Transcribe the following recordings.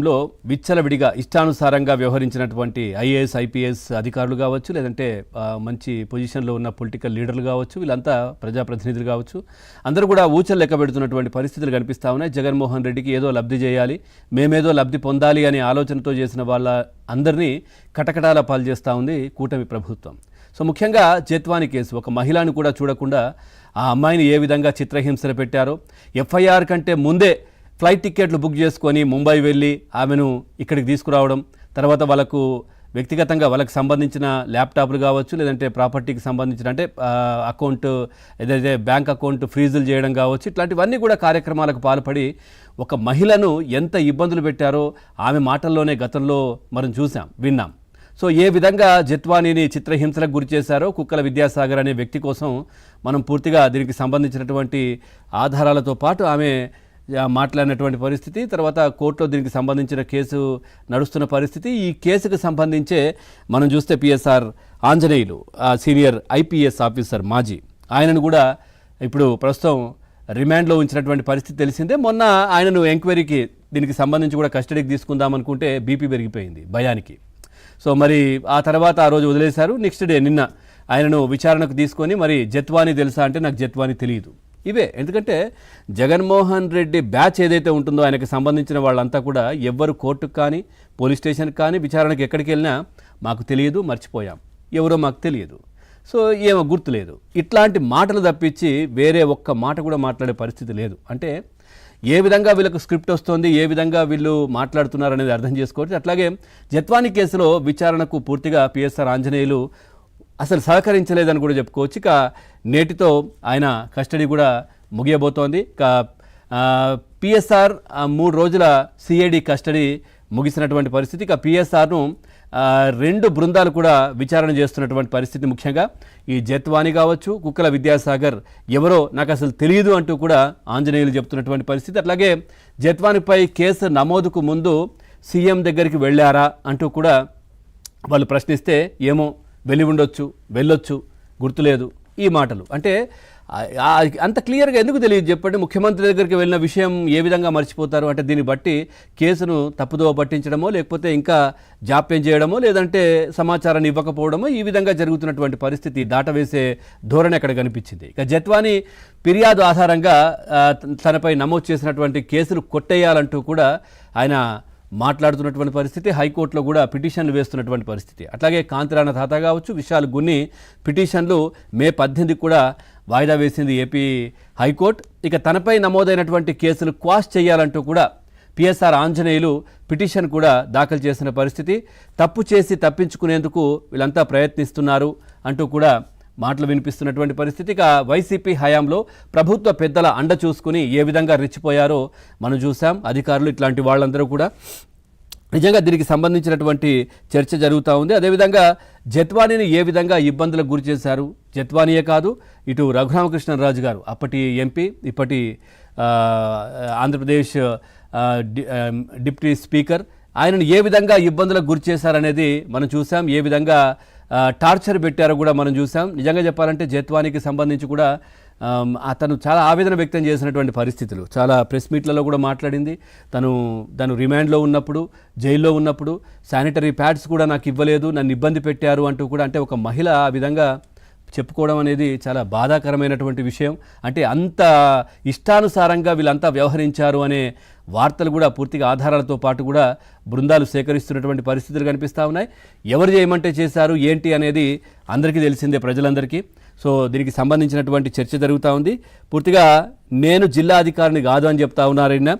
లో విచ్చలవిడిగా ఇష్టానుసారంగా వ్యవహరించినటువంటి ఐఏఎస్ ఐపీఎస్ అధికారులు కావచ్చు, లేదంటే మంచి పొజిషన్లో ఉన్న పొలిటికల్ లీడర్లు కావచ్చు, వీళ్ళంతా ప్రజాప్రతినిధులు కావచ్చు, అందరూ కూడా ఊచలు లెక్క పెడుతున్నటువంటి పరిస్థితులు కనిపిస్తూ ఉన్నాయి. జగన్మోహన్ రెడ్డికి ఏదో లబ్ధి చేయాలి, మేమేదో లబ్ధి పొందాలి అనే ఆలోచనతో చేసిన వాళ్ళ అందరినీ కటకటాల పాలు చేస్తూ ఉంది కూటమి ప్రభుత్వం. సో ముఖ్యంగా జత్వాని కేసు, ఒక మహిళను కూడా చూడకుండా ఆ అమ్మాయిని ఏ విధంగా చిత్రహింసలు పెట్టారో, ఎఫ్ఐఆర్ కంటే ముందే ఫ్లైట్ టికెట్లు బుక్ చేసుకొని ముంబై వెళ్ళి ఆమెను ఇక్కడికి తీసుకురావడం, తర్వాత వాళ్ళకు వ్యక్తిగతంగా వాళ్ళకి సంబంధించిన ల్యాప్టాప్లు కావచ్చు, లేదంటే ప్రాపర్టీకి సంబంధించిన అంటే అకౌంట్ ఏదైతే బ్యాంక్ అకౌంట్ ఫ్రీజులు చేయడం కావచ్చు, ఇట్లాంటివన్నీ కూడా కార్యక్రమాలకు పాల్పడి ఒక మహిళను ఎంత ఇబ్బందులు పెట్టారో ఆమె మాటల్లోనే గతంలో మనం చూసాం, విన్నాం. సో ఏ విధంగా జత్వానీని చిత్రహింసలకు గురి చేశారో కుక్కల విద్యాసాగర్ అనే వ్యక్తి కోసం మనం పూర్తిగా దీనికి సంబంధించినటువంటి ఆధారాలతో పాటు ఆమె మాట్లాడినటువంటి పరిస్థితి, తర్వాత కోర్టులో దీనికి సంబంధించిన కేసు నడుస్తున్న పరిస్థితి. ఈ కేసుకు సంబంధించే మనం చూస్తే PSR Anjaneyulu senior IPS officer మాజీ, ఆయనను కూడా ఇప్పుడు ప్రస్తుతం రిమాండ్లో ఉంచినటువంటి పరిస్థితి తెలిసిందే. మొన్న ఆయనను ఎంక్వైరీకి దీనికి సంబంధించి కూడా కస్టడీకి తీసుకుందాం అనుకుంటే బీపీ పెరిగిపోయింది భయానికి. సో మరి ఆ తర్వాత ఆ రోజు వదిలేశారు. నెక్స్ట్ డే నిన్న ఆయనను విచారణకు తీసుకొని మరి జత్వానీ తెలుసా అంటే నాకు జత్వానీ తెలియదు. ఇవే ఎందుకంటే జగన్మోహన్ రెడ్డి బ్యాచ్ ఏదైతే ఉంటుందో ఆయనకు సంబంధించిన వాళ్ళంతా కూడా ఎవ్వరు కోర్టుకు కానీ పోలీస్ స్టేషన్కి కానీ విచారణకు ఎక్కడికి వెళ్ళినా మాకు తెలియదు, మర్చిపోయాం, ఎవరో మాకు తెలియదు, సో ఏమో గుర్తులేదు, ఇట్లాంటి మాటలు తప్పించి వేరే ఒక్క మాట కూడా మాట్లాడే పరిస్థితి లేదు. అంటే ఏ విధంగా వీళ్ళకు స్క్రిప్ట్ వస్తుంది, ఏ విధంగా వీళ్ళు మాట్లాడుతున్నారు అనేది అర్థం చేసుకోవచ్చు. అట్లాగే జత్వానీ కేసులో విచారణకు పూర్తిగా పిఎస్ఆర్ ఆంజనేయులు అసలు సహకరించలేదని కూడా చెప్పుకోవచ్చు. ఇక నేటితో ఆయన కస్టడీ కూడా ముగియబోతోంది. ఇక పిఎస్ఆర్ 3 రోజుల సిఐడి కస్టడీ ముగిసినటువంటి పరిస్థితి. ఇక పిఎస్ఆర్ను 2 బృందాలు కూడా విచారణ చేస్తున్నటువంటి పరిస్థితి. ముఖ్యంగా ఈ జత్వానీ కావచ్చు, కుక్కల విద్యాసాగర్ ఎవరో నాకు అసలు తెలియదు అంటూ కూడా ఆంజనేయులు చెప్తున్నటువంటి పరిస్థితి. అట్లాగే జత్వానీపై కేసు నమోదుకు ముందు సీఎం దగ్గరికి వెళ్ళారా అంటూ కూడా వాళ్ళు ప్రశ్నిస్తే ఏమో వెళ్ళి ఉండొచ్చు, వెళ్ళొచ్చు, గుర్తులేదు, ఈ మాటలు. అంటే అంత క్లియర్గా ఎందుకు తెలియదు చెప్పండి? ముఖ్యమంత్రి దగ్గరికి వెళ్ళిన విషయం ఏ విధంగా మర్చిపోతారు? అంటే దీన్ని బట్టి కేసును తప్పుదోవ పట్టించడమో, లేకపోతే ఇంకా జాప్యం చేయడమో, లేదంటే సమాచారాన్ని ఇవ్వకపోవడమో, ఈ విధంగా జరుగుతున్నటువంటి పరిస్థితి దాటవేసే ధోరణి అక్కడ కనిపించింది. ఇక జత్వానీ ఫిర్యాదు ఆధారంగా తనపై నమోదు చేసినటువంటి కేసులు కొట్టేయాలంటూ కూడా ఆయన మాట్లాడుతున్నటువంటి పరిస్థితి. హైకోర్టులో కూడా పిటిషన్లు వేస్తున్నటువంటి పరిస్థితి. అట్లాగే కాంతిరాణ తాత కావచ్చు, విశాల్ గున్ని పిటిషన్లు మే 18 కూడా వాయిదా వేసింది ఏపీ హైకోర్టు. ఇక తనపై నమోదైనటువంటి కేసులు క్వాష్ చేయాలంటూ కూడా పిఎస్ఆర్ ఆంజనేయులు పిటిషన్ కూడా దాఖలు చేసిన పరిస్థితి. తప్పు చేసి తప్పించుకునేందుకు వీళ్ళంతా ప్రయత్నిస్తున్నారు అంటూ కూడా మాటలు వినిపిస్తున్నటువంటి పరిస్థితి. ఇక వైసీపీ హయాంలో ప్రభుత్వ పెద్దల అండ చూసుకుని ఏ విధంగా రెచ్చిపోయారో మనం చూసాం అధికారులు. ఇట్లాంటి వాళ్ళందరూ కూడా నిజంగా దీనికి సంబంధించినటువంటి చర్చ జరుగుతూ ఉంది. అదేవిధంగా జత్వానీని ఏ విధంగా ఇబ్బందులకు గురి చేశారు, జత్వానీయే కాదు ఇటు రఘురామకృష్ణరాజు గారు అప్పటి ఎంపీ, ఇప్పటి ఆంధ్రప్రదేశ్ డిప్యూటీ స్పీకర్, ఆయనను ఏ విధంగా ఇబ్బందులకు గురి చేశారనేది మనం చూసాం. ఏ విధంగా టార్చర్ పెట్టారో కూడా మనం చూసాం. నిజంగా చెప్పాలంటే జత్వానీకి సంబంధించి కూడా అతను చాలా ఆవేదన వ్యక్తం చేసినటువంటి పరిస్థితులు, చాలా ప్రెస్ మీట్లలో కూడా మాట్లాడింది. తను రిమాండ్లో ఉన్నప్పుడు, జైల్లో ఉన్నప్పుడు శానిటరీ ప్యాడ్స్ కూడా నాకు ఇవ్వలేదు, నన్ను ఇబ్బంది పెట్టారు అంటూ కూడా, అంటే ఒక మహిళ ఆ విధంగా చెప్పుకోవడం అనేది చాలా బాధాకరమైనటువంటి విషయం. అంటే అంత ఇష్టానుసారంగా వీళ్ళంతా వ్యవహరించారు అనే వార్తలు కూడా పూర్తిగా ఆధారాలతో పాటు కూడా బృందాలు సేకరిస్తున్నటువంటి పరిస్థితులు కనిపిస్తూ ఉన్నాయి. ఎవరు చేయమంటే చేశారు ఏంటి అనేది అందరికీ తెలిసిందే, ప్రజలందరికీ. సో దీనికి సంబంధించినటువంటి చర్చ జరుగుతూ ఉంది. పూర్తిగా నేను జిల్లా అధికారిని కాదు అని చెప్తా ఉన్నారైనా,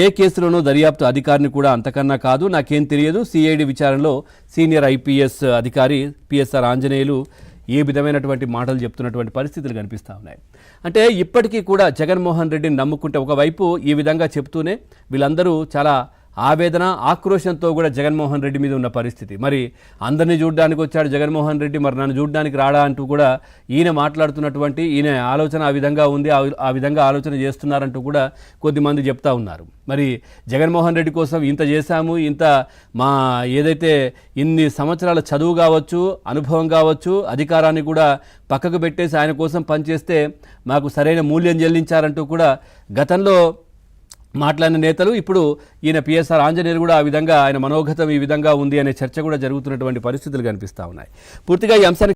ఏ కేసులోనూ దర్యాప్తు అధికారిని కూడా అంతకన్నా కాదు, నాకేం తెలియదు. సిఐడి విచారణలో సీనియర్ ఐపీఎస్ అధికారి పిఎస్ఆర్ ఆంజనేయులు ఏ విధమైనటువంటి మాటలు చెప్తున్నటువంటి పరిస్థితులు కనిపిస్తూ ఉన్నాయి. అంటే ఇప్పటికీ కూడా జగన్మోహన్ రెడ్డిని నమ్ముకుంటే ఒకవైపు ఈ విధంగా చెప్తూనే వీళ్ళందరూ చాలా ఆవేదన, ఆక్రోశంతో కూడా జగన్మోహన్ రెడ్డి మీద ఉన్న పరిస్థితి. మరి అందరినీ చూడడానికి వచ్చాడు జగన్మోహన్ రెడ్డి, మరి నన్ను చూడడానికి రాడా అంటూ కూడా ఈయన మాట్లాడుతున్నటువంటి ఈయన ఆలోచన ఆ విధంగా ఉంది, ఆ విధంగా ఆలోచన చేస్తున్నారంటూ కూడా కొద్దిమంది చెప్తా ఉన్నారు. మరి జగన్మోహన్ రెడ్డి కోసం ఇంత చేశాము, ఇంత మా ఏదైతే ఇన్ని సంవత్సరాల చదువు కావచ్చు, అనుభవం కావచ్చు, అధికారాన్ని కూడా పక్కకు పెట్టేసి ఆయన కోసం పనిచేస్తే మాకు సరైన మూల్యం చెల్లించారంటూ కూడా గతంలో మాట్లాడిన నేతలు ఇప్పుడు ఈయన పిఎస్ఆర్ ఆంజనేయులు కూడా ఆ విధంగా ఆయన మనోగతం ఈ విధంగా ఉంది అనే చర్చ కూడా జరుగుతున్నటువంటి పరిస్థితులు కనిపిస్తూ ఉన్నాయి. పూర్తిగా ఈ అంశానికి